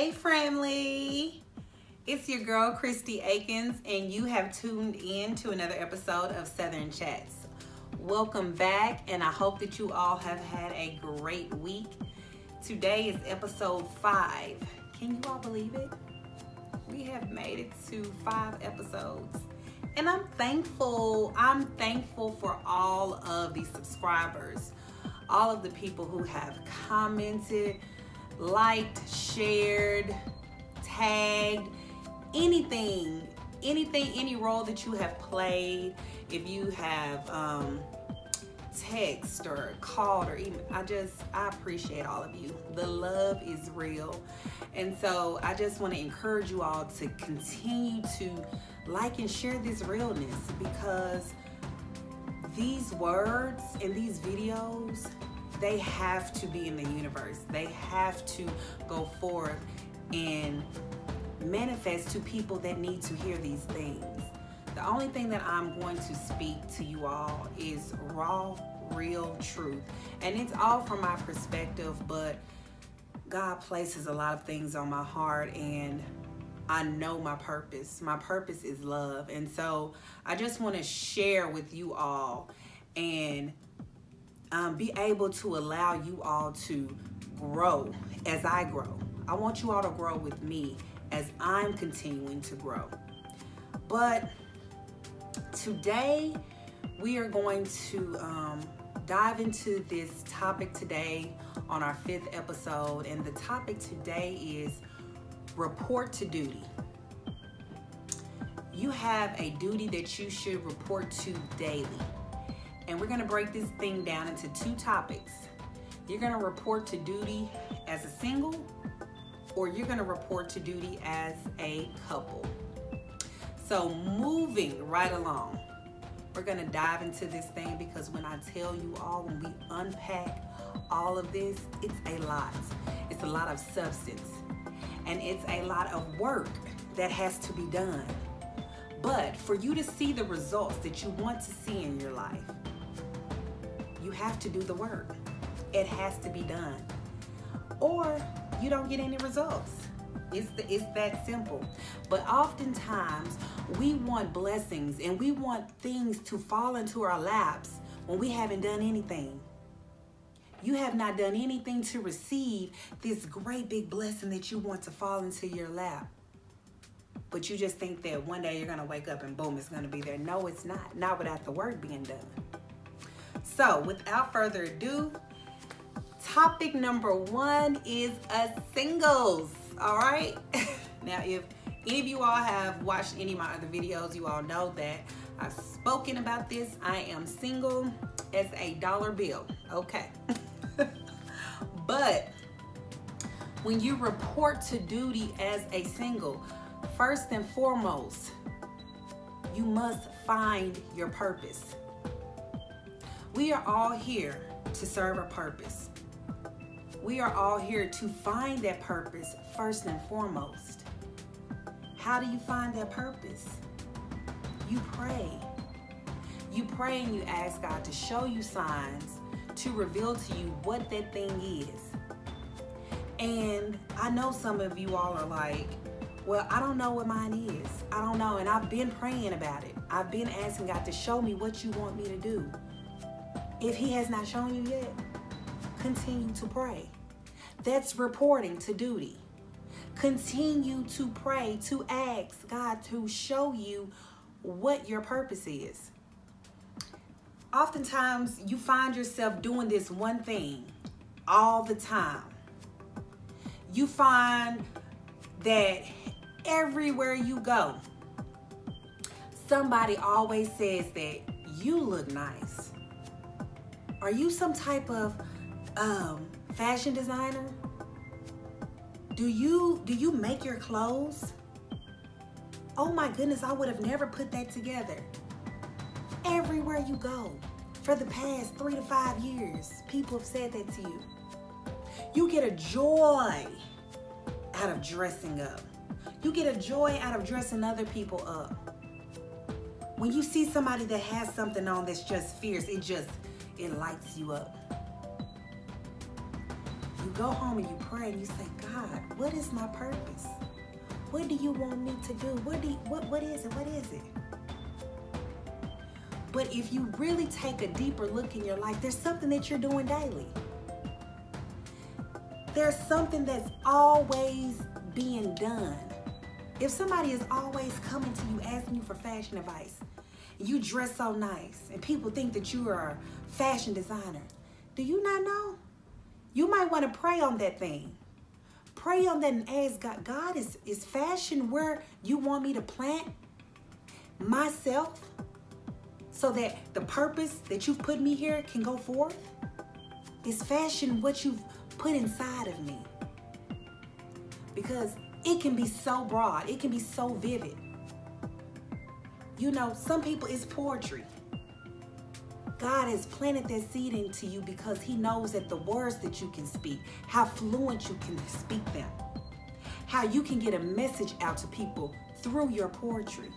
Hey friendly, it's your girl Christy Akins and you have tuned in to another episode of Southern Chats. Welcome back and I hope that you all have had a great week. Today is episode 5. Can you all believe it? We have made it to 5 episodes and I'm thankful. I'm thankful for all of the subscribers, all of the people who have commented, liked, shared, tagged, anything, any role that you have played. If you have text or called or even, I appreciate all of you. The love is real. And so I just want to encourage you all to continue to like and share this realness, because these words and these videos, they have to be in the universe. They have to go forth and manifest to people that need to hear these things. The only thing that I'm going to speak to you all is raw, real truth. And it's all from my perspective, but God places a lot of things on my heart and I know my purpose. My purpose is love. And so I just want to share with you all and be able to allow you all to grow as I grow. I want you all to grow with me as I'm continuing to grow. But today we are going to dive into this topic today on our 5th episode, and the topic today is report to duty. You have a duty that you should report to daily. And we're going to break this thing down into 2 topics. You're going to report to duty as a single, or you're going to report to duty as a couple. So moving right along, we're going to dive into this thing, because when I tell you all, when we unpack all of this, it's a lot. It's a lot of substance. And it's a lot of work that has to be done. But for you to see the results that you want to see in your life, you have to do the work. It has to be done, or you don't get any results. It's that simple. But oftentimes we want blessings and we want things to fall into our laps when we haven't done anything. You have not done anything to receive this great big blessing that you want to fall into your lap. But you just think that one day you're going to wake up and boom, it's going to be there. No, it's not. Not without the work being done. So without further ado, topic number 1 is singles. All right. Now, if any of you all have watched any of my other videos, you all know that I've spoken about this. I am single as a dollar bill. Okay. But when you report to duty as a single, first and foremost, you must find your purpose. We are all here to serve a purpose. We are all here to find that purpose first and foremost. How do you find that purpose? You pray. You pray and you ask God to show you signs, to reveal to you what that thing is. And I know some of you all are like, well, I don't know what mine is. I don't know. And I've been praying about it. I've been asking God to show me what you want me to do. If He has not shown you yet, continue to pray. That's reporting to duty. Continue to pray, to ask God to show you what your purpose is. Oftentimes, you find yourself doing this one thing all the time. You find that everywhere you go, somebody always says that you look nice. Are you some type of fashion designer? Do you make your clothes? Oh my goodness, I would have never put that together. Everywhere you go, for the past 3 to 5 years, people have said that to you. You get a joy out of dressing up. You get a joy out of dressing other people up. When you see somebody that has something on that's just fierce, it lights you up. You go home and you pray and you say, God, God, what is my purpose? What do you want me to do? What is it? What is it? But if you really take a deeper look in your life, there's something that you're doing daily. There's something that's always being done. If somebody is always coming to you asking you for fashion advice, and you dress so nice, and people think that you are a fashion designer, do you not know? You might want to pray on that thing. Pray on that and ask God, God, is fashion where you want me to plant myself so that the purpose that you've put me here can go forth? Is fashion what you've put inside of me? Because it can be so broad. It can be so vivid. You know, some people, it's poetry. God has planted that seed into you because he knows that the words that you can speak, how fluent you can speak them, how you can get a message out to people through your poetry.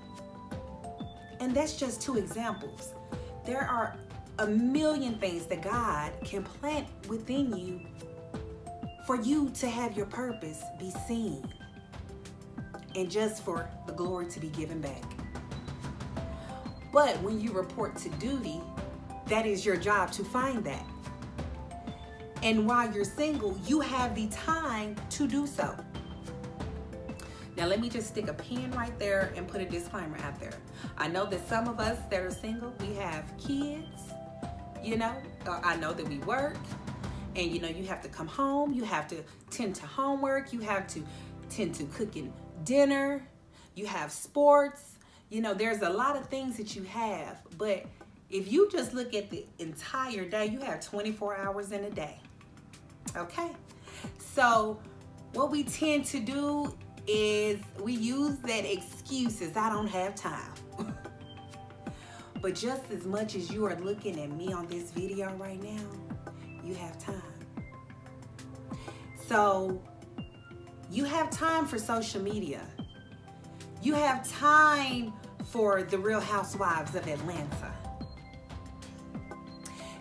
And that's just 2 examples. There are a million things that God can plant within you for you to have your purpose be seen and just for the glory to be given back. But when you report to duty, that is your job to find that. And while you're single, you have the time to do so. Now, let me just stick a pin right there and put a disclaimer out there. I know that some of us that are single, we have kids, you know. I know that we work, and you know, you have to come home, you have to tend to homework, you have to tend to cooking dinner, you have sports, you know, there's a lot of things that you have. But if you just look at the entire day, you have 24 hours in a day. Okay? So what we tend to do is we use that excuse as I don't have time. But just as much as you are looking at me on this video right now, you have time. So you have time for social media. You have time for the Real Housewives of Atlanta.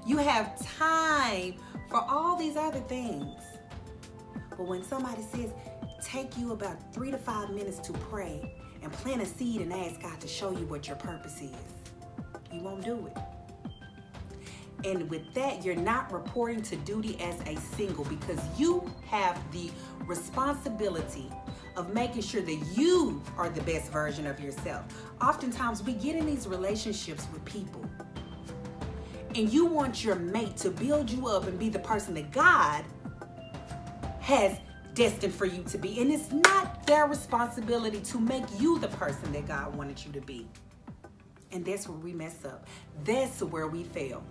You have time for all these other things. But when somebody says, take you about 3 to 5 minutes to pray and plant a seed and ask God to show you what your purpose is, you won't do it. And with that, you're not reporting to duty as a single, because you have the responsibility of making sure that you are the best version of yourself. Oftentimes, we get in these relationships with people, and you want your mate to build you up and be the person that God has destined for you to be. And it's not their responsibility to make you the person that God wanted you to be. And that's where we mess up. That's where we fail.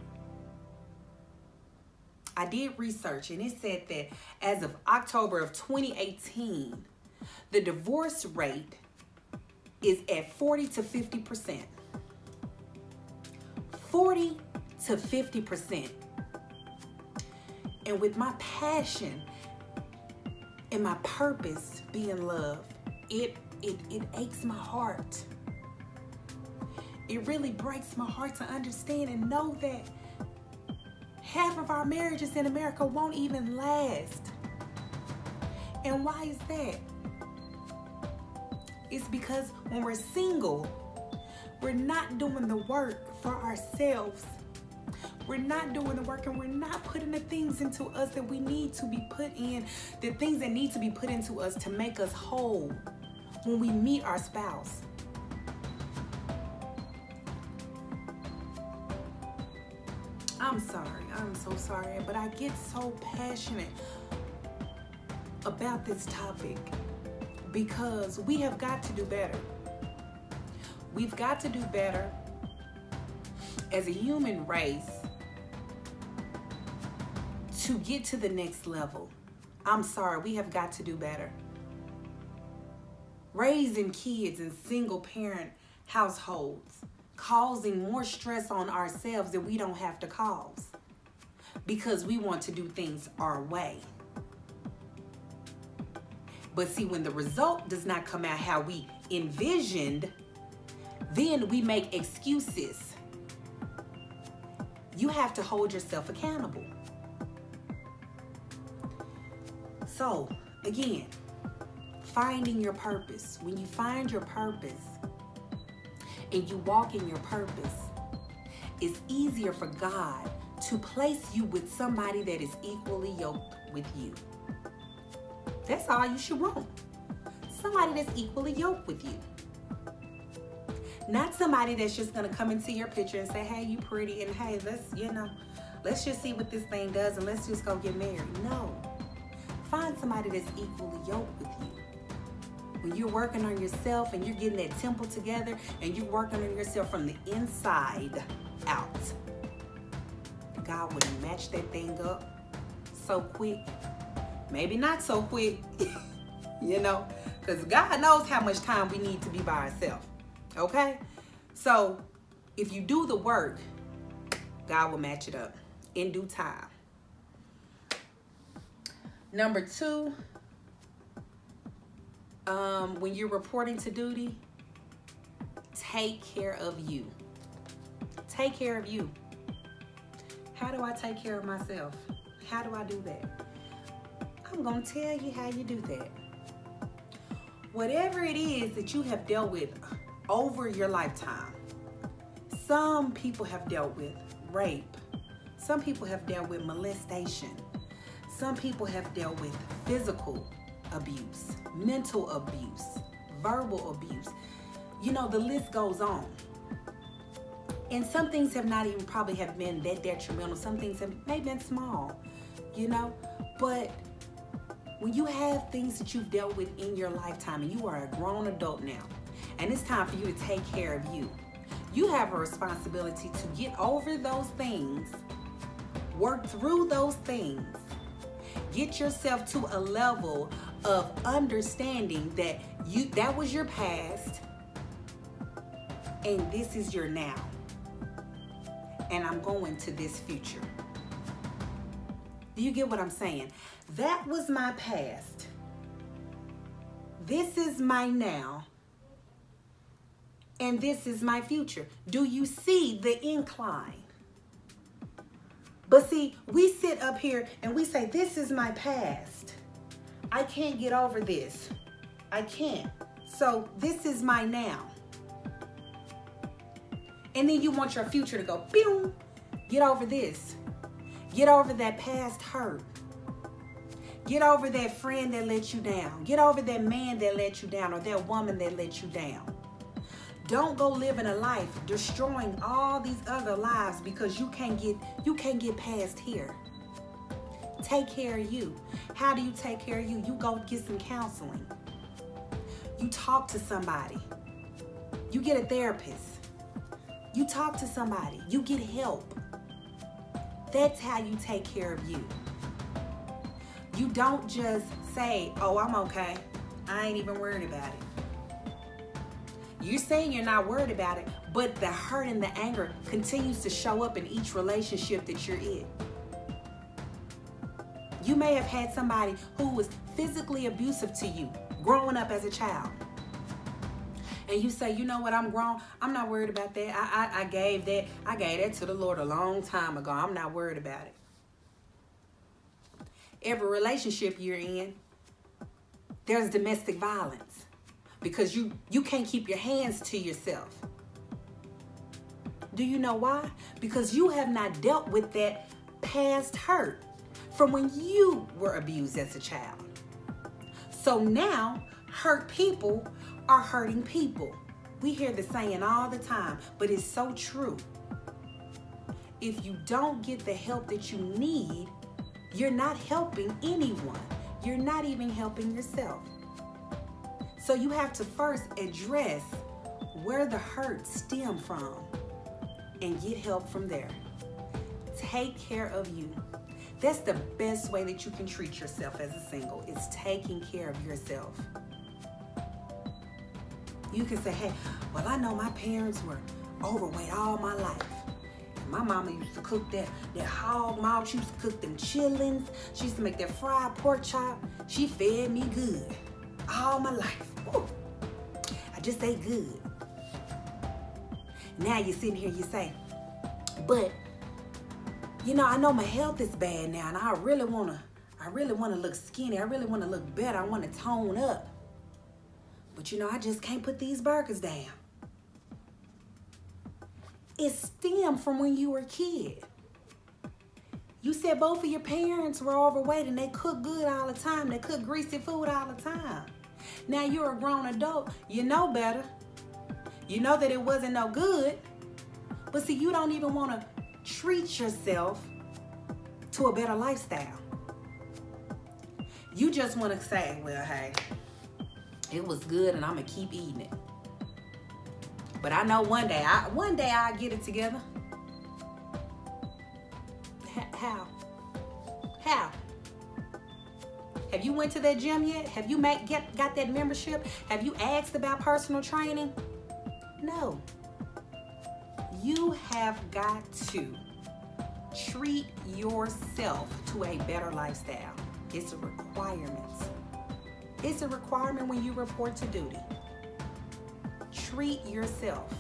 I did research, and it said that as of October of 2018, the divorce rate is at 40 to 50%. 40 to 50%. And with my passion and my purpose being love, it aches my heart. It really breaks my heart to understand and know that half of our marriages in America won't even last. And why is that? It's because when we're single, we're not doing the work for ourselves. We're not doing the work, and we're not putting the things into us that we need to be put in, the things that need to be put into us to make us whole when we meet our spouse. I'm sorry, I'm so sorry, but I get so passionate about this topic because we have got to do better. We've got to do better as a human race to get to the next level. I'm sorry, we have got to do better. Raising kids in single parent households, causing more stress on ourselves that we don't have to cause because we want to do things our way. But see, when the result does not come out how we envisioned, then we make excuses. You have to hold yourself accountable. So again, finding your purpose. When you find your purpose and you walk in your purpose, it's easier for God to place you with somebody that is equally yoked with you. That's all you should want. Somebody that's equally yoked with you. Not somebody that's just going to come into your picture and say, hey, you pretty, and hey, let's just see what this thing does and let's just go get married. No. Find somebody that's equally yoked with you. When you're working on yourself and you're getting that temple together and you're working on yourself from the inside out, God would match that thing up so quick. Maybe not so quick, because God knows how much time we need to be by ourselves. Okay? So if you do the work, God will match it up in due time. Number 2, when you're reporting to duty, take care of you. Take care of you. How do I take care of myself? How do I do that? I'm going to tell you how you do that. Whatever it is that you have dealt with over your lifetime. Some people have dealt with rape. Some people have dealt with molestation. Some people have dealt with physical abuse, mental abuse, verbal abuse. The list goes on. And some things have not even probably have been that detrimental. Some things have maybe been small, But when you have things that you've dealt with in your lifetime and you are a grown adult now, and it's time for you to take care of you, you have a responsibility to get over those things, work through those things, get yourself to a level of understanding that that was your past and this is your now. And I'm going to this future. Do you get what I'm saying? That was my past. This is my now. And this is my future. Do you see the incline? But see, we sit up here and we say, this is my past. I can't get over this. I can't. So this is my now. And then you want your future to go, boom, get over this. Get over that past hurt. Get over that friend that let you down. Get over that man that let you down or that woman that let you down. Don't go living a life destroying all these other lives because you can't get past here. Take care of you. How do you take care of you? You go get some counseling. You talk to somebody. You get a therapist. You talk to somebody. You get help. That's how you take care of you. You don't just say, oh, I'm okay. I ain't even worried about it. You're saying you're not worried about it, but the hurt and the anger continues to show up in each relationship that you're in. You may have had somebody who was physically abusive to you growing up as a child. And you say, you know what, I'm grown. I'm not worried about that. I gave that to the Lord a long time ago. I'm not worried about it. Every relationship you're in, there's domestic violence because you can't keep your hands to yourself. Do you know why? Because you have not dealt with that past hurt from when you were abused as a child. So now, hurt people are hurting people. We hear the saying all the time, but it's so true. If you don't get the help that you need, you're not helping anyone. You're not even helping yourself. So you have to first address where the hurt stemmed from and get help from there. Take care of you. That's the best way that you can treat yourself as a single, is taking care of yourself. You can say, hey, well, I know my parents were overweight all my life. My mama used to cook that hog maw. She used to cook them chitlins. She used to make that fried pork chop. She fed me good all my life. Woo. I just ate good. Now you're sitting here, you say, but, I know my health is bad now, and I really want I really want to look skinny. I really want to look better. I want to tone up. But you know, I just can't put these burgers down. It stemmed from when you were a kid. You said both of your parents were overweight and they cook good all the time. They cook greasy food all the time. Now you're a grown adult. You know better. You know that it wasn't no good. But see, you don't even want to treat yourself to a better lifestyle. You just want to say, well, hey, it was good and I'm going to keep eating it. But I know one day I'll get it together. How? Have you went to that gym yet? Have you got that membership? Have you asked about personal training? No. You have got to treat yourself to a better lifestyle. It's a requirement. It's a requirement when you report to duty. Treat yourself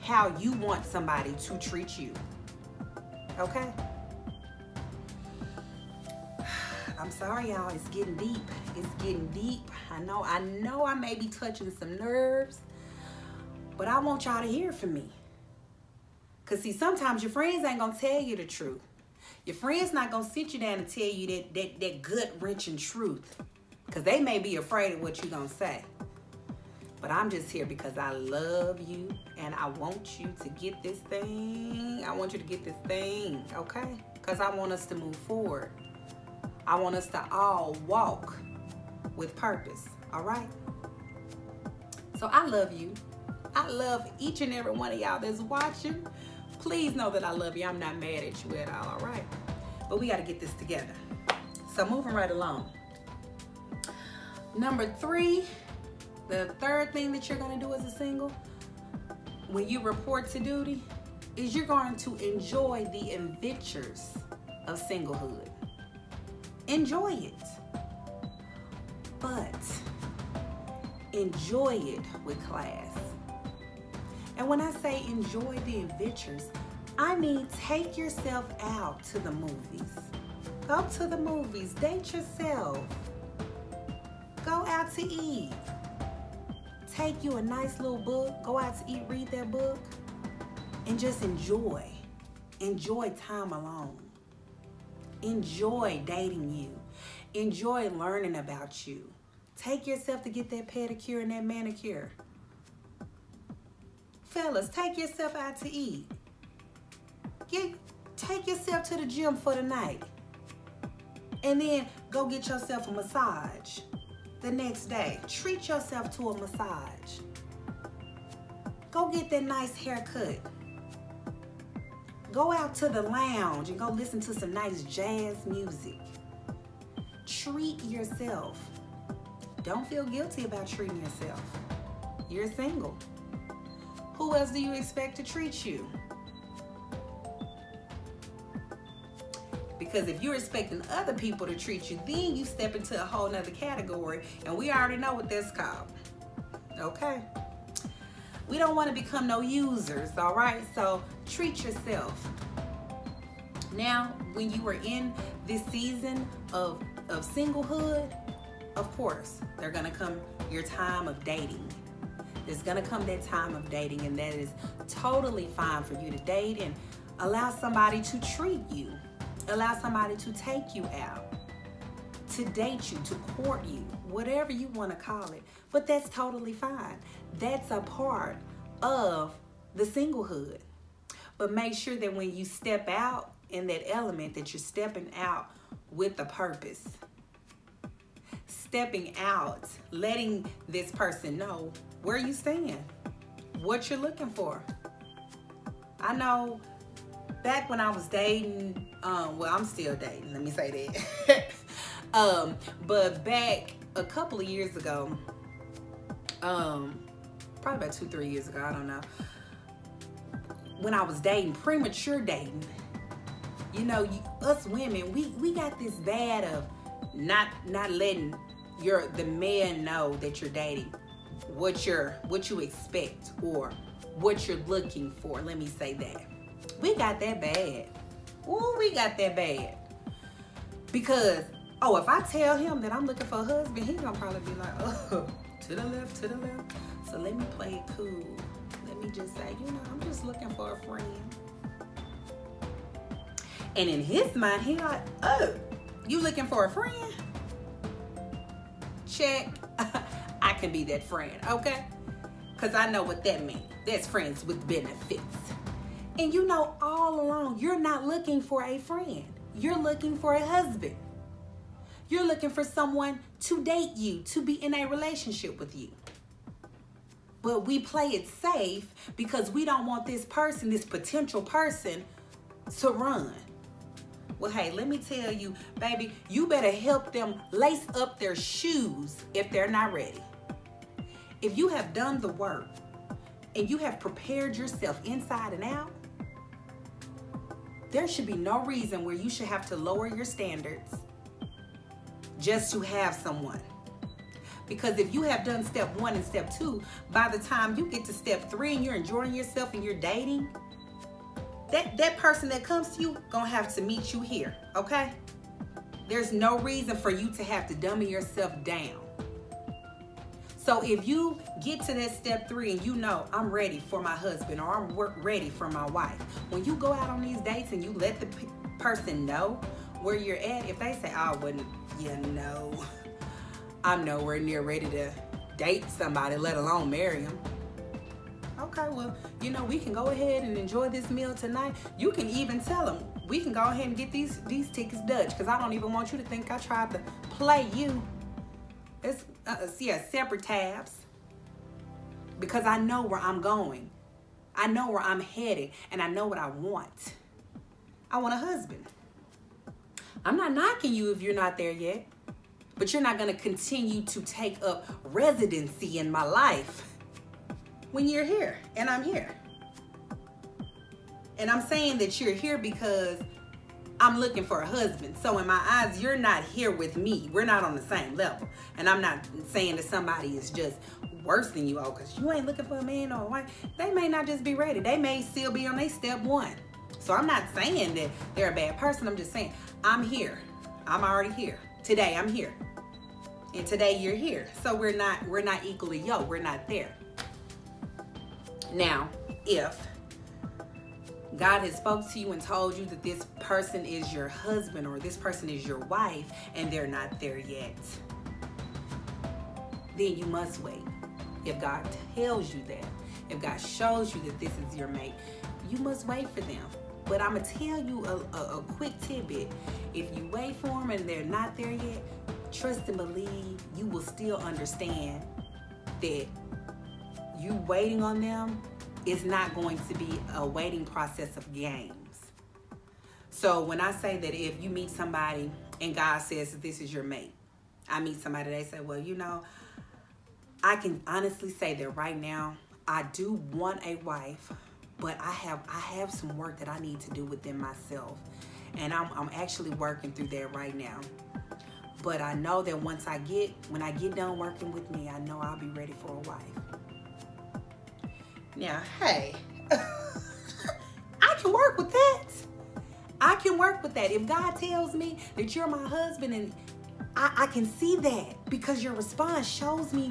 how you want somebody to treat you. Okay? I'm sorry, y'all. It's getting deep. It's getting deep. I know I may be touching some nerves, but I want y'all to hear from me. Because see, sometimes your friends ain't going to tell you the truth. Your friends not going to sit you down and tell you that gut-wrenching truth. Because they may be afraid of what you're going to say. But I'm just here because I love you and I want you to get this thing. I want you to get this thing, okay? Because I want us to move forward. I want us to all walk with purpose, all right? So I love you. I love each and every one of y'all that's watching. Please know that I love you. I'm not mad at you at all right? But we got to get this together. So moving right along. Number 3, the third thing that you're going to do as a single, when you report to duty, is you're going to enjoy the adventures of singlehood. Enjoy it. But enjoy it with class. And when I say enjoy the adventures, I mean take yourself out to the movies. Go to the movies. Date yourself. Go out to eat. Take you a nice little book. Go out to eat, read that book. And just enjoy. Enjoy time alone. Enjoy dating you. Enjoy learning about you. Take yourself to get that pedicure and that manicure. Fellas, take yourself out to eat. Take yourself to the gym for the night. And then go get yourself a massage the next day. Treat yourself to a massage. Go get that nice haircut. Go out to the lounge and go listen to some nice jazz music. Treat yourself. Don't feel guilty about treating yourself. You're single. Who else do you expect to treat you? Because if you're expecting other people to treat you, then you step into a whole nother category, and we already know what that's called. Okay? We don't want to become no users, all right? So treat yourself. Now, when you are in this season of singlehood, of course, there's going to come your time of dating. There's going to come that time of dating, and that is totally fine for you to date and allow somebody to treat you. Allow somebody to take you out, to date you, to court you, whatever you want to call it. But that's totally fine. That's a part of the singlehood. But make sure that when you step out in that element, that you're stepping out with a purpose. Stepping out, letting this person know where you stand, what you're looking for. I know back when I was dating, well, I'm still dating, let me say that. But back a couple of years ago, probably about 2-3 years ago, I don't know, when I was dating, premature dating, you know, us women, we got this bad of not letting the man know that you're dating, what you expect or what you're looking for. Let me say that. We got that bad. Ooh, we got that bad. Because, oh, if I tell him that I'm looking for a husband, he's gonna probably be like, oh, to the left, to the left. So let me play it cool. Let me just say, you know, I'm just looking for a friend. And in his mind, he like, oh, you looking for a friend? Check. I can be that friend, okay? Because I know what that means. That's friends with benefits. And you know, all along, you're not looking for a friend. You're looking for a husband. You're looking for someone to date you, to be in a relationship with you. But we play it safe because we don't want this person, this potential person, to run. Well, hey, let me tell you, baby, you better help them lace up their shoes if they're not ready. If you have done the work and you have prepared yourself inside and out, there should be no reason where you should have to lower your standards just to have someone. Because if you have done step 1 and step 2, by the time you get to step 3 and you're enjoying yourself and you're dating, that person that comes to you gonna have to meet you here, okay? There's no reason for you to have to dummy yourself down. So if you get to that step 3 and you know, I'm ready for my husband or I'm ready for my wife, when you go out on these dates and you let the person know where you're at, if they say, oh, wouldn't you know, I'm nowhere near ready to date somebody, let alone marry them. Okay, well, you know, we can go ahead and enjoy this meal tonight. You can even tell them, we can go ahead and get these tickets Dutch, because I don't even want you to think I tried to play you. It's, separate tabs. Because I know where I'm going. I know where I'm headed, and I know what I want. I want a husband. I'm not knocking you if you're not there yet, but you're not going to continue to take up residency in my life when you're here and I'm here. And I'm saying that you're here because I'm looking for a husband. So in my eyes, you're not here with me. We're not on the same level. And I'm not saying that somebody is just worse than you, because you ain't looking for a man or a wife. They may not just be ready. They may still be on their step 1. So I'm not saying that they're a bad person. I'm just saying I'm here. I'm already here. Today I'm here. And today you're here. So we're not equally yoked. We're not there. Now, if God has spoke to you and told you that this person is your husband or this person is your wife and they're not there yet, then you must wait. If God tells you that, if God shows you that this is your mate, you must wait for them. But I'm going to tell you a quick tidbit. If you wait for them and they're not there yet, trust and believe you will still understand that you waiting on them is not going to be a waiting process of games. So when I say that if you meet somebody and God says that this is your mate, I meet somebody, they say, well, you know, I can honestly say that right now, I do want a wife, but I have some work that I need to do within myself. And I'm actually working through that right now. But I know that when I get done working with me, I know I'll be ready for a wife. Now, hey, I can work with that. I can work with that. If God tells me that you're my husband, and I can see that because your response shows me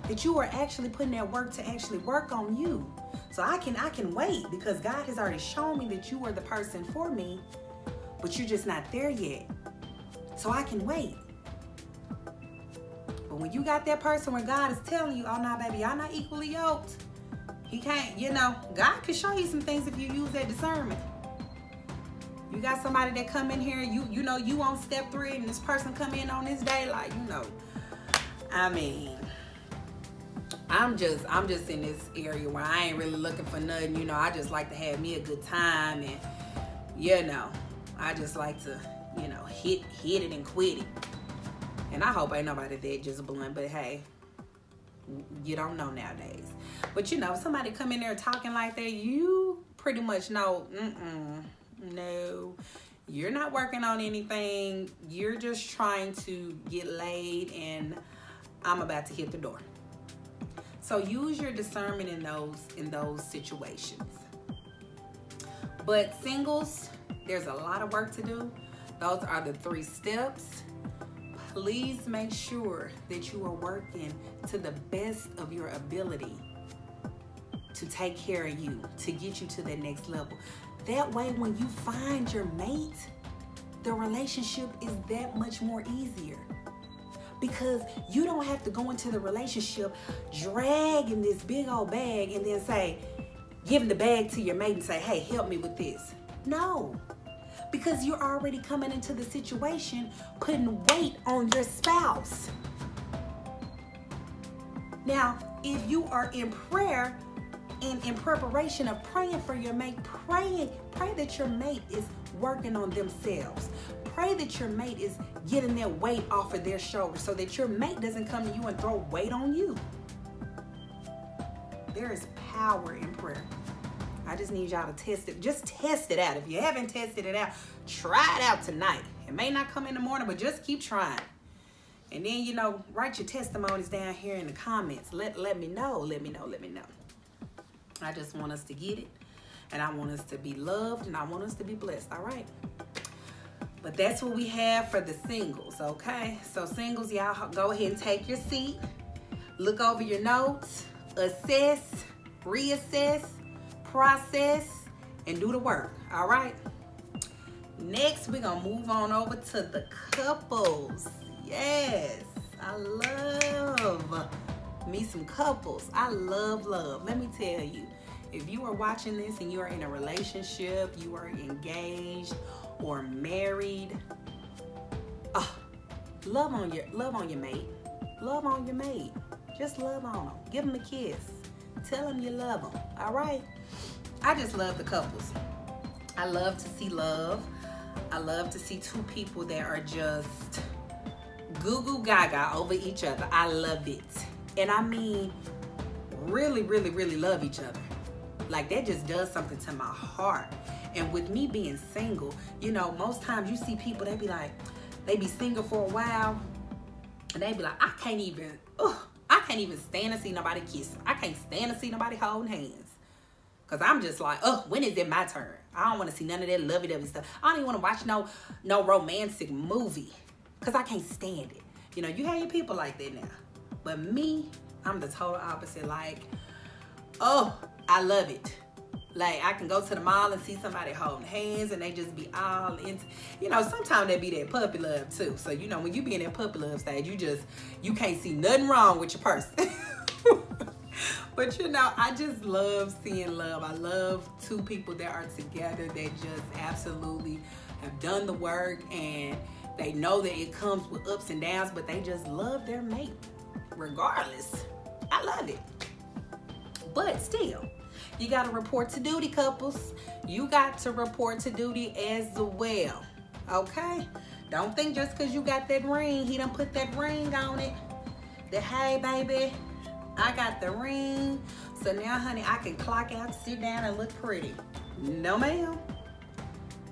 that you are actually putting that work to actually work on you. So I can wait because God has already shown me that you are the person for me, but you're just not there yet. So I can wait. But when you got that person where God is telling you, oh no, baby, y'all not equally yoked. He can't, you know, God can show you some things if you use that discernment. You got somebody that come in here, you know, you on step 3 and this person come in on this day, like, you know, I mean, I'm just in this area where I ain't really looking for nothing, you know, I just like to have me a good time and, you know, I just like to, you know, hit it and quit it. And I hope ain't nobody that just blunt, but hey, you don't know nowadays. But you know, if somebody come in there talking like that, you pretty much know, no, you're not working on anything. You're just trying to get laid and I'm about to hit the door. So use your discernment in those situations. But singles, There's a lot of work to do. Those are the 3 steps. Please make sure that you are working to the best of your ability to take care of you, to get you to that next level. That way, when you find your mate, the relationship is that much more easier. Because you don't have to go into the relationship dragging this big old bag and then say, give the bag to your mate and say, hey, help me with this. No, because you're already coming into the situation putting weight on your spouse. Now, if you are in prayer and in preparation of praying for your mate, pray that your mate is working on themselves. Pray that your mate is getting that weight off of their shoulders so that your mate doesn't come to you and throw weight on you. There is power in prayer. I just need y'all to test it. Just test it out. If you haven't tested it out, try it out tonight. It may not come in the morning, but just keep trying. And then, you know, write your testimonies down here in the comments. Let me know. Let me know. I just want us to get it. And I want us to be loved. And I want us to be blessed. All right? But that's what we have for the singles, okay? So singles, y'all go ahead and take your seat. Look over your notes. Assess, reassess, process, and do the work, all right? Next, we're going to move on over to the couples. Yes, I love me some couples. I love love. Let me tell you, if you are watching this and you are in a relationship, you are engaged or married, love on your mate. Love on your mate. Just love on them. Give them a kiss. Tell them you love them. All right? I just love the couples. I love to see love. I love to see 2 people that are just goo goo gaga over each other. I love it. And I mean, really, really, really love each other. Like, that just does something to my heart. And with me being single, you know, most times you see people, they be single for a while, and they be like, I can't even stand to see nobody kiss. I can't stand to see nobody holding hands. Because I'm just like, when is it my turn? I don't want to see none of that lovey-dovey stuff. I don't even want to watch no romantic movie. Because I can't stand it. You know, you have your people like that now. But me, I'm the total opposite. Like, I love it. Like, I can go to the mall and see somebody holding hands and they just be all into, you know, sometimes they be that puppy love too. So, you know, when you be in that puppy love stage, you can't see nothing wrong with your person. But, you know, I just love seeing love. I love 2 people that are together that just absolutely have done the work, and they know that it comes with ups and downs, but they just love their mate regardless. I love it. But still, you got to report to duty, couples. You got to report to duty as well, okay? Don't think just because you got that ring, he done put that ring on it, that, hey, baby, I got the ring, so now, honey, I can clock out, sit down, and look pretty. No, ma'am.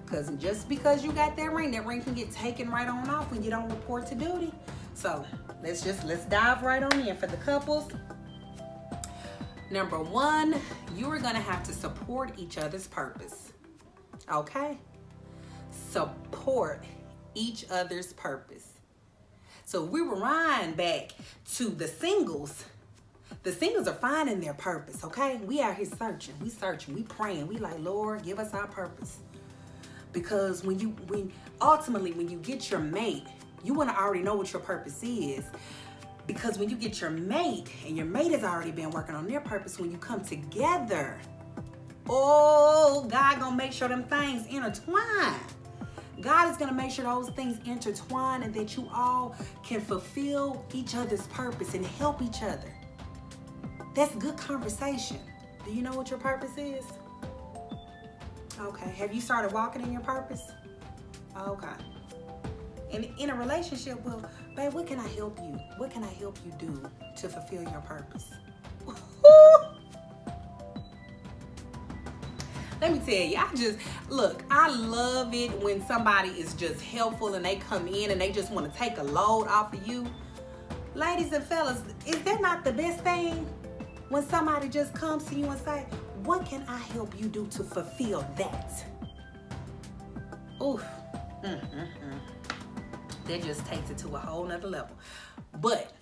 Because just because you got that ring can get taken right on off when you don't report to duty. So let's dive right on in for the couples. Number 1, you are going to have to support each other's purpose. Okay? Support each other's purpose. So we rewind back to the singles. The singles are finding their purpose, okay? We out here searching. We searching. We praying. We like, Lord, give us our purpose. Because ultimately, when you get your mate, you want to already know what your purpose is. Because when you get your mate, and your mate has already been working on their purpose, when you come together, God gonna make sure them things intertwine. God is gonna make sure those things intertwine and that you all can fulfill each other's purpose and help each other. That's good conversation. Do you know what your purpose is? Okay, have you started walking in your purpose? Okay. And in a relationship, well, babe, what can I help you? What can I help you do to fulfill your purpose? Let me tell you, I love it when somebody is just helpful and they come in and they just want to take a load off of you. Ladies and fellas, is that not the best thing? When somebody just comes to you and say, what can I help you do to fulfill that? Oof. That just takes it to a whole nother level. But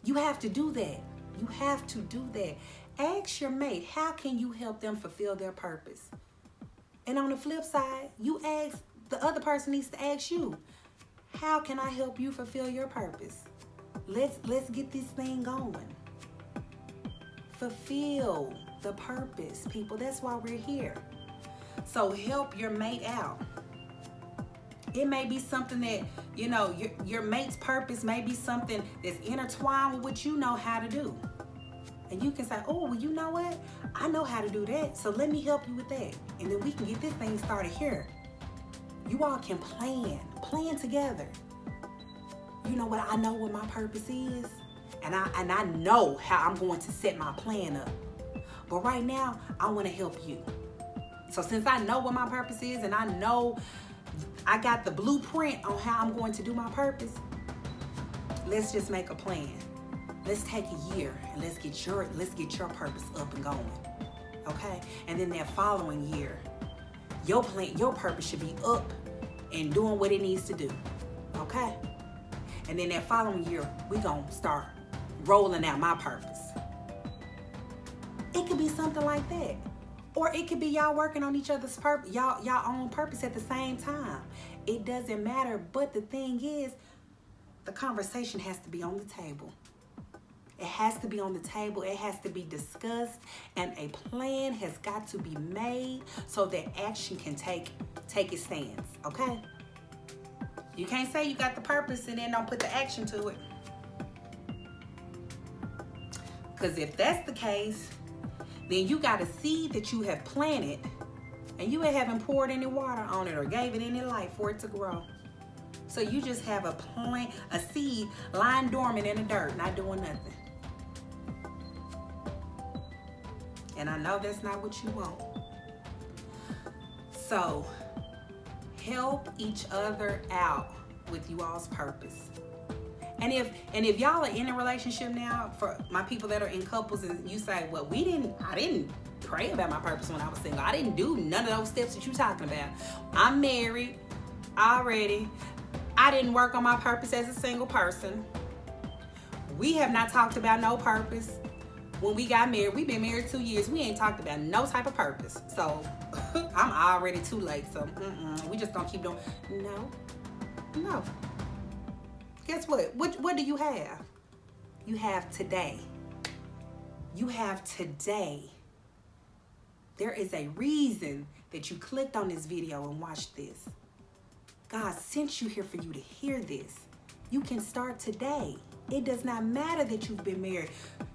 you have to do that. You have to do that. Ask your mate, how can you help them fulfill their purpose? And on the flip side, you ask, the other person needs to ask you, how can I help you fulfill your purpose? Let's get this thing going. Fulfill the purpose, people. That's why we're here. So help your mate out. It may be something that, you know, your mate's purpose may be something that's intertwined with what you know how to do. And you can say, oh, well, you know what? I know how to do that, so let me help you with that. And then we can get this thing started here. You all can plan together. You know what? I know what my purpose is, and I know how I'm going to set my plan up. But right now, I want to help you. So since I know what my purpose is, and I know I got the blueprint on how I'm going to do my purpose, let's just make a plan. Let's take a year and let's get your purpose up and going. Okay? And then that following year, your purpose should be up and doing what it needs to do. Okay? And then that following year, we're gonna start rolling out my purpose. It could be something like that. Or it could be y'all working on each other's purpose, y'all own purpose at the same time. It doesn't matter, but the thing is, the conversation has to be on the table. It has to be on the table. It has to be discussed, and a plan has got to be made so that action can take its stance, okay? You can't say you got the purpose and then don't put the action to it. Because if that's the case, then you got a seed that you have planted and you haven't poured any water on it or gave it any life for it to grow. So you just have a seed lying dormant in the dirt, not doing nothing. And I know that's not what you want. So help each other out with you all's purpose. And if y'all are in a relationship now, for my people that are in couples, and you say, well, I didn't pray about my purpose when I was single. I didn't do none of those steps that you're talking about. I'm married already. I didn't work on my purpose as a single person. We have not talked about no purpose. When we got married, we've been married 2 years. We ain't talked about no type of purpose. So I'm already too late. So we just gonna keep doing. No. Guess what? What do you have? You have today. You have today. There is a reason that you clicked on this video and watched this. God sent you here for you to hear this. You can start today. It does not matter that you've been married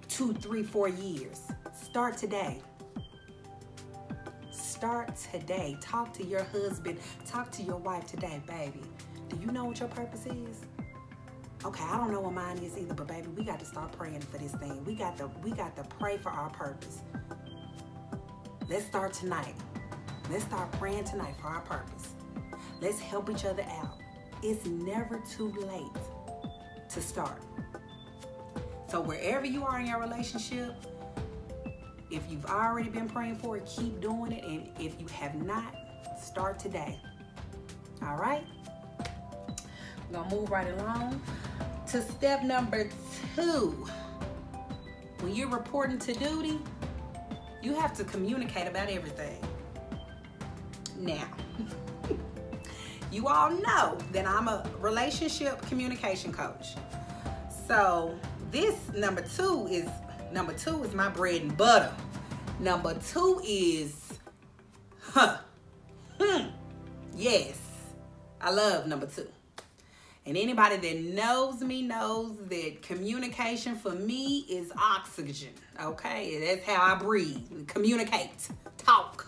2, 3, 4 years. Start today. Start today. Talk to your husband. Talk to your wife today, baby. Do you know what your purpose is? Okay, I don't know what mine is either, but baby, we got to start praying for this thing. We got to pray for our purpose. Let's start tonight. Let's start praying tonight for our purpose. Let's help each other out. It's never too late to start. So wherever you are in your relationship, if you've already been praying for it, keep doing it. And if you have not, start today. All right? We're going to move right along to step number 2. When you're reporting to duty, you have to communicate about everything. Now, you all know that I'm a relationship communication coach. So this number two is my bread and butter. Number 2 is, yes, I love number 2. And anybody that knows me knows that communication for me is oxygen, okay? That's how I breathe. Communicate, talk.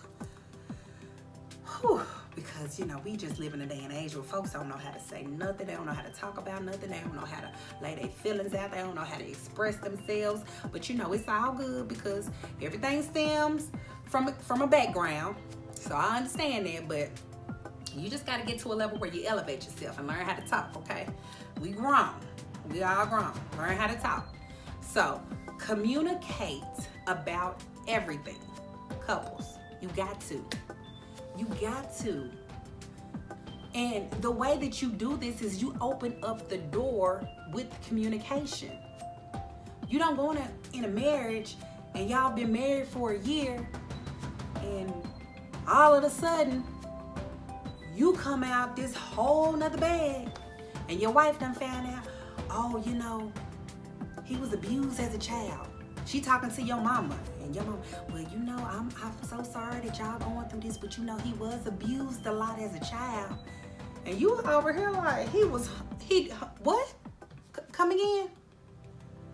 Whew. Because, you know, we just live in a day and age where folks don't know how to say nothing. They don't know how to talk about nothing. They don't know how to lay their feelings out. They don't know how to express themselves. But, you know, it's all good because everything stems from a background. So I understand that, but you just got to get to a level where you elevate yourself and learn how to talk, okay? We grown. We all grown. Learn how to talk. So communicate about everything. Couples, you got to. You got to. And the way that you do this is you open up the door with communication. You don't go in a marriage and y'all been married for a year and all of a sudden you come out this whole nother bag and your wife done found out, oh, you know, he was abused as a child. She talking to your mama and your mama, well, you know, I'm so sorry that y'all going through this, but you know, he was abused a lot as a child. And you over here like, what? Come again?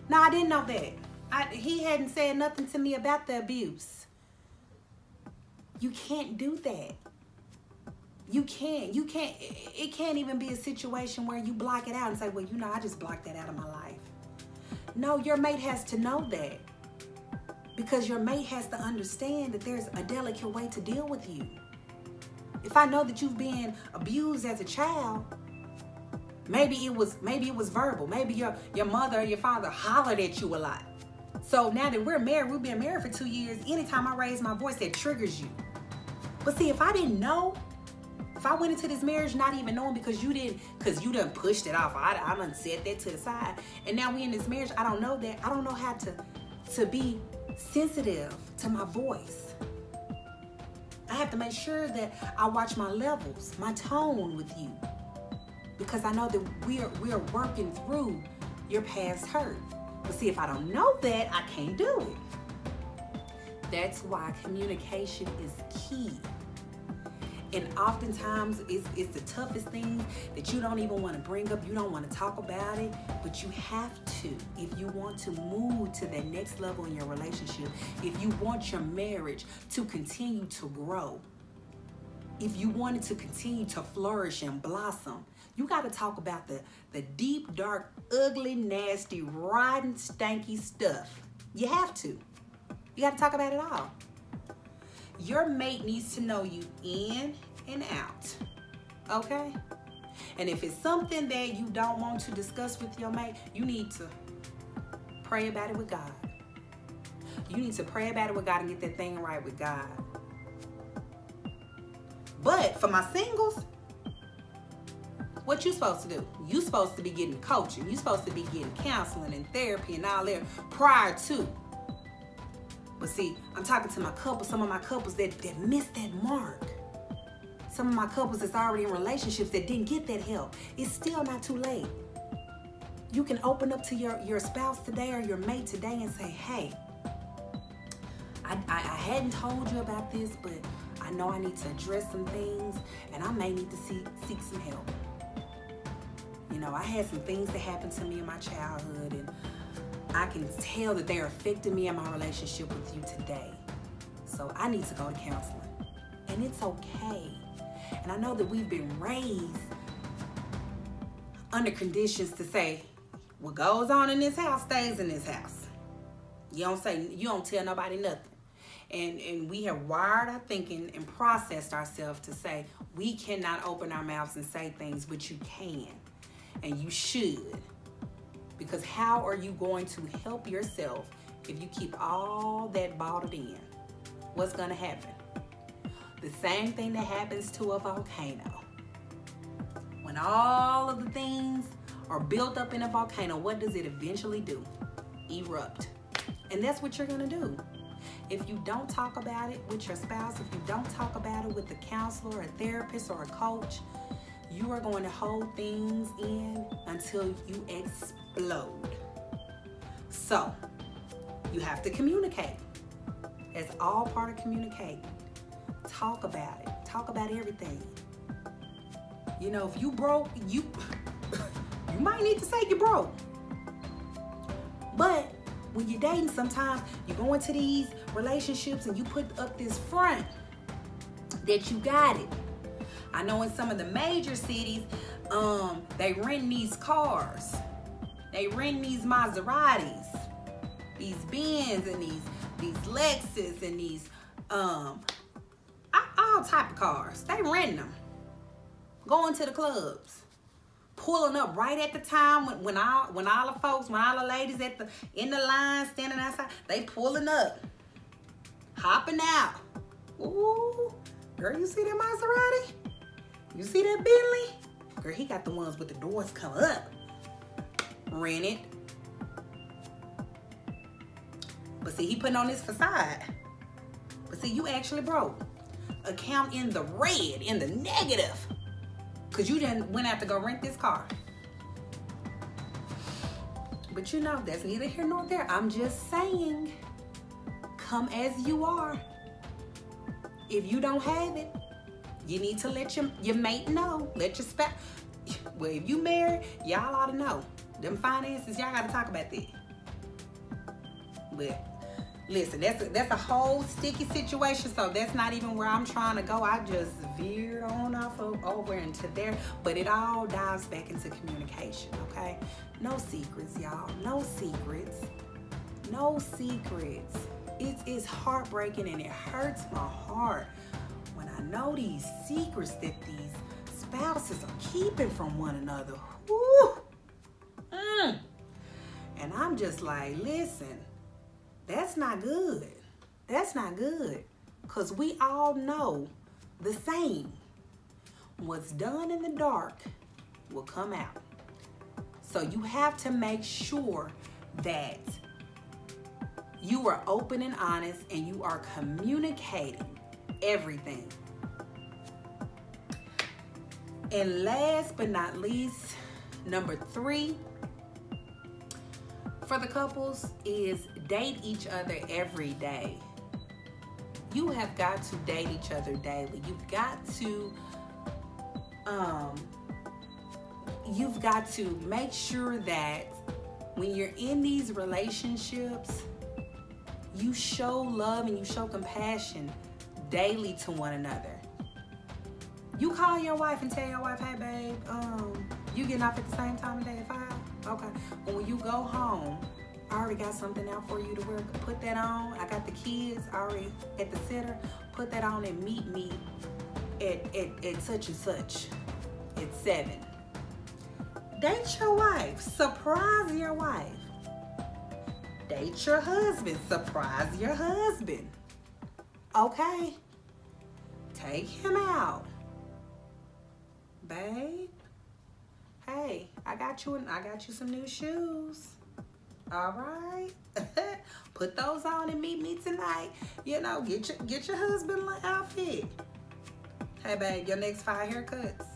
No, I didn't know that. He hadn't said nothing to me about the abuse. You can't do that. You can't. It can't even be a situation where you block it out and say, well, you know, I just blocked that out of my life. No, your mate has to know that. Because your mate has to understand that there's a delicate way to deal with you. If I know that you've been abused as a child, maybe it was verbal. Maybe your mother or your father hollered at you a lot. So now that we're married, we've been married for 2 years, anytime I raise my voice, that triggers you. But see, if I didn't know, if I went into this marriage not even knowing because you done pushed it off, I done set that to the side, and now we in this marriage, I don't know that, I don't know how to be sensitive to my voice. I have to make sure that I watch my levels, my tone with you, because I know that we are working through your past hurt. But see, if I don't know that, I can't do it. That's why communication is key. And oftentimes it's the toughest thing that you don't even want to bring up. You don't want to talk about it, but you have to if you want to move to that next level in your relationship. If you want your marriage to continue to grow, if you want it to continue to flourish and blossom, you got to talk about the deep, dark, ugly, nasty, rotten, stanky stuff. You have to. You got to talk about it all. Your mate needs to know you in and out, okay? And if it's something that you don't want to discuss with your mate, you need to pray about it with God. You need to pray about it with God and get that thing right with God. But for my singles, what you supposed to do? You supposed to be getting coaching. You supposed to be getting counseling and therapy and all that prior to. But see, I'm talking to my couples, some of my couples that missed that mark. Some of my couples that's already in relationships that didn't get that help. It's still not too late. You can open up to your spouse today or your mate today and say, hey, I hadn't told you about this, but I know I need to address some things and I may need to seek some help. You know, I had some things that happened to me in my childhood and I can tell that they're affecting me in my relationship with you today. So I need to go to counseling. And it's okay. And I know that we've been raised under conditions to say, what goes on in this house stays in this house. You don't tell nobody nothing. And we have wired our thinking and processed ourselves to say, we cannot open our mouths and say things, but you can. And you should. Because how are you going to help yourself if you keep all that bottled in? What's going to happen? The same thing that happens to a volcano. When all of the things are built up in a volcano, what does it eventually do? Erupt. And that's what you're going to do. If you don't talk about it with your spouse, if you don't talk about it with a counselor, a therapist, or a coach, you are going to hold things in until you explode. So, you have to communicate. That's all part of communicating. Talk about it. Talk about everything. You know, if you broke, you might need to say you broke. But when you're dating, sometimes you go into these relationships and you put up this front that you got it. I know in some of the major cities, they rent these cars. They rent these Maseratis, these Benz and these Lexus and these all type of cars. They rent them. Going to the clubs, pulling up right at the time when all the ladies in the line standing outside, they pulling up, hopping out. Ooh, girl, you see that Maserati? You see that Bentley? Girl, he got the ones with the doors come up. Rented. But see, he putting on his facade. But see, you actually broke. Account in the red, in the negative. Because you done went out to go rent this car. But you know, that's neither here nor there. I'm just saying, come as you are. If you don't have it, you need to let your mate know. Let your spouse. Well, if you married, y'all ought to know. Them finances, y'all got to talk about that. But listen, that's a whole sticky situation, so that's not even where I'm trying to go. I just veered on off over into there, but it all dives back into communication, okay? No secrets, y'all. No secrets. No secrets. It's heartbreaking and it hurts my heart when I know these secrets that these spouses are keeping from one another. Woo! And I'm just like, listen, that's not good. That's not good. Because we all know the saying, what's done in the dark will come out. So you have to make sure that you are open and honest and you are communicating everything. And last but not least, number 3 for the couples is date each other every day. You have got to date each other daily. You've got to make sure that when you're in these relationships, you show love and you show compassion daily to one another. You call your wife and tell your wife, hey babe, you getting off at the same time of day at 5? Okay. But when you go home, I already got something out for you to wear. Put that on. I got the kids already at the center. Put that on and meet me at such and such at 7. Date your wife. Surprise your wife. Date your husband. Surprise your husband. Okay? Take him out. Babe, hey, I got you some new shoes. All right? Put those on and meet me tonight. You know, get your husband an outfit. Hey babe, your next 5 haircuts,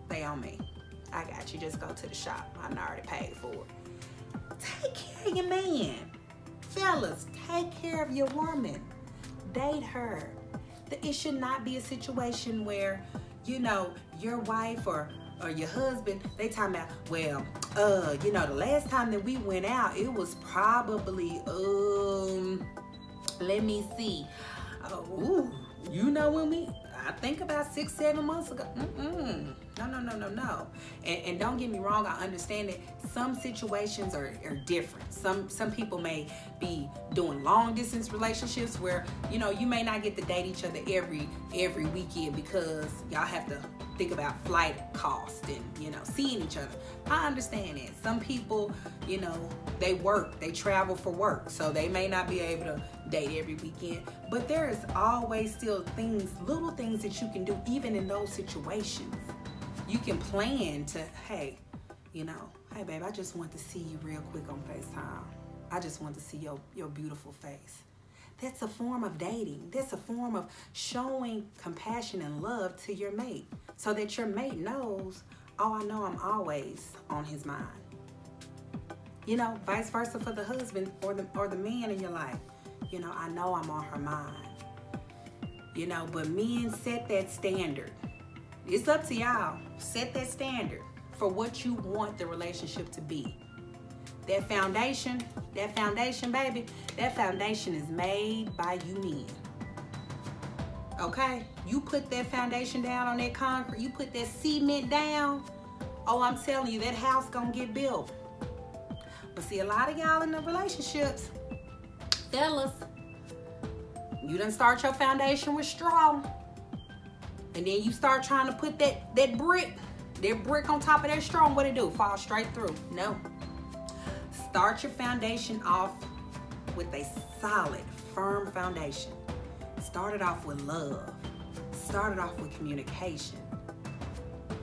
they on me. I got you. Just go to the shop. I already paid for it. Take care of your man. Fellas, take care of your woman. Date her. It should not be a situation where, you know, your wife or your husband, they talking about, well, you know, the last time that we went out, it was probably, let me see. You know when I think about 6-7 months ago. No. And don't get me wrong, I understand that some situations are different. Some people may be doing long distance relationships where, you know, you may not get to date each other every weekend because y'all have to think about flight cost and, you know, seeing each other. I understand that. Some people, you know, they travel for work, so they may not be able to date every weekend. But there is always still little things that you can do even in those situations. You can plan to, hey, you know, hey babe, I just want to see you real quick on FaceTime. I just want to see your beautiful face. That's a form of dating. That's a form of showing compassion and love to your mate so that your mate knows, oh, I know I'm always on his mind. You know, vice versa for the husband or the man in your life. You know, I know I'm on her mind. You know, but men set that standard. It's up to y'all. Set that standard for what you want the relationship to be. That foundation, baby, that foundation is made by you men. Okay? You put that foundation down on that concrete, you put that cement down, oh, I'm telling you, that house gonna get built. But see, a lot of y'all in the relationships, fellas, you done start your foundation with straw. And then you start trying to put that brick on top of that straw, and what it do? Fall straight through. No. Start your foundation off with a solid, firm foundation. Start it off with love. Start it off with communication.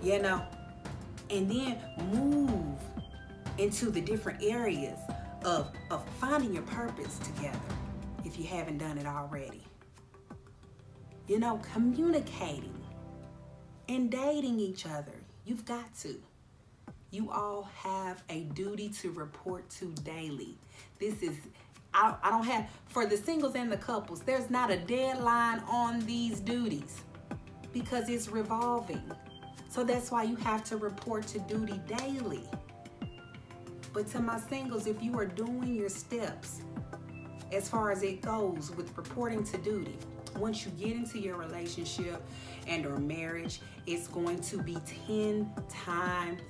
you know, and then move into the different areas of finding your purpose together if you haven't done it already. You know, communicating and dating each other. You've got to. You all have a duty to report to daily. This is, I don't have, for the singles and the couples, there's not a deadline on these duties because it's revolving. So that's why you have to report to duty daily. But to my singles, if you are doing your steps as far as it goes with reporting to duty, once you get into your relationship and or marriage, it's going to be 10 times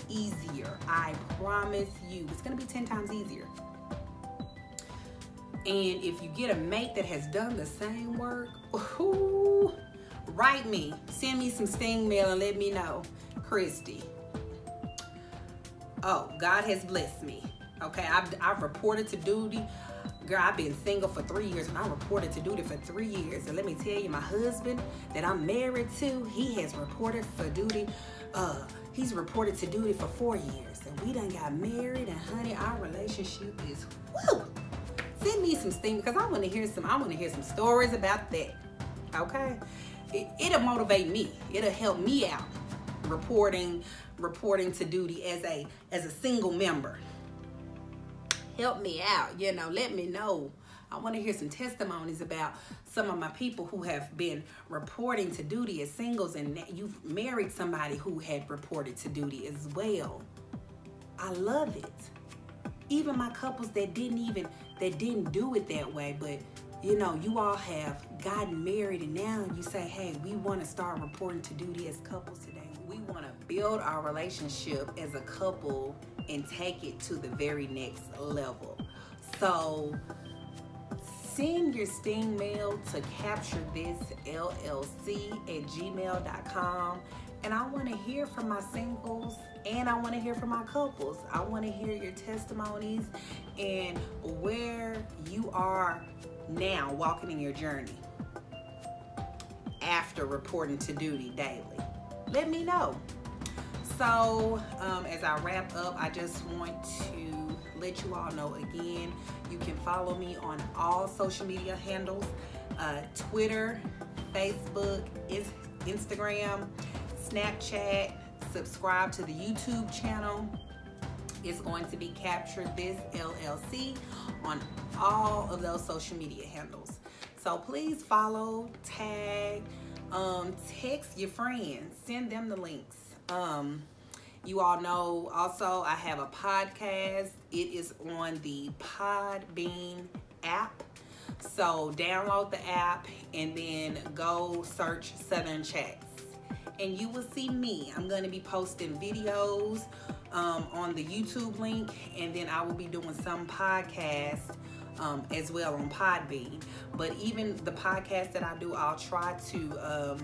easier. I promise you, it's going to be 10 times easier. And if you get a mate that has done the same work, ooh, write me, send me some sting mail and let me know, Christy, oh, God has blessed me. Okay, I've reported to duty. Girl, I've been single for 3 years and I reported to duty for 3 years. And let me tell you, my husband that I'm married to, he has reported for duty. He's reported to duty for 4 years. And we done got married, and honey, our relationship is woo. Send me some steam because I want to hear some stories about that. Okay? It'll motivate me. It'll help me out reporting to duty as a single member. Help me out, you know, let me know. I want to hear some testimonies about some of my people who have been reporting to duty as singles, and you've married somebody who had reported to duty as well. I love it. Even my couples that didn't do it that way, but you know, you all have gotten married and now you say, hey, we want to start reporting to duty as couples today. We want to build our relationship as a couple and take it to the very next level. So send your sting mail to capturethis@gmail.com. And I want to hear from my singles and I want to hear from my couples. I want to hear your testimonies and where you are now walking in your journey after reporting to duty daily. Let me know. So as I wrap up, I just want to let you all know again, you can follow me on all social media handles, Twitter, Facebook, Instagram, Snapchat. Subscribe to the YouTube channel. It's going to be Capture This LLC on all of those social media handles. So please follow, tag, text your friends, send them the links. You all know also I have a podcast. It is on the Podbean app. So download the app and then go search Southern Chats. And you will see me. I'm going to be posting videos on the YouTube link, and then I will be doing some podcasts as well on Podbean. But even the podcast that I do, I'll try to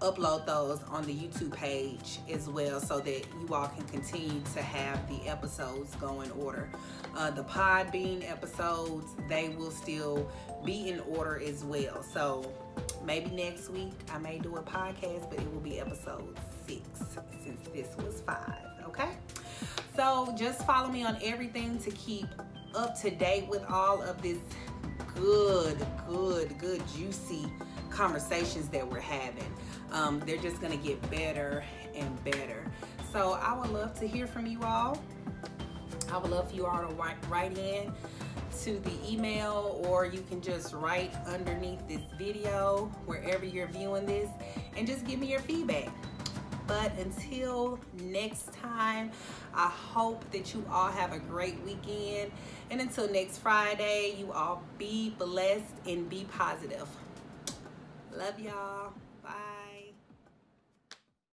upload those on the YouTube page as well so that you all can continue to have the episodes go in order. The Podbean episodes, they will still be in order as well. So maybe next week I may do a podcast, but it will be episode 6 since this was 5, okay? So just follow me on everything to keep up to date with all of this good, juicy conversations that we're having. They're just gonna get better and better. So I would love to hear from you all. I would love for you all to write in to the email, or you can just write underneath this video wherever you're viewing this and just give me your feedback. But until next time, I hope that you all have a great weekend. And until next Friday, you all be blessed and be positive. Love y'all.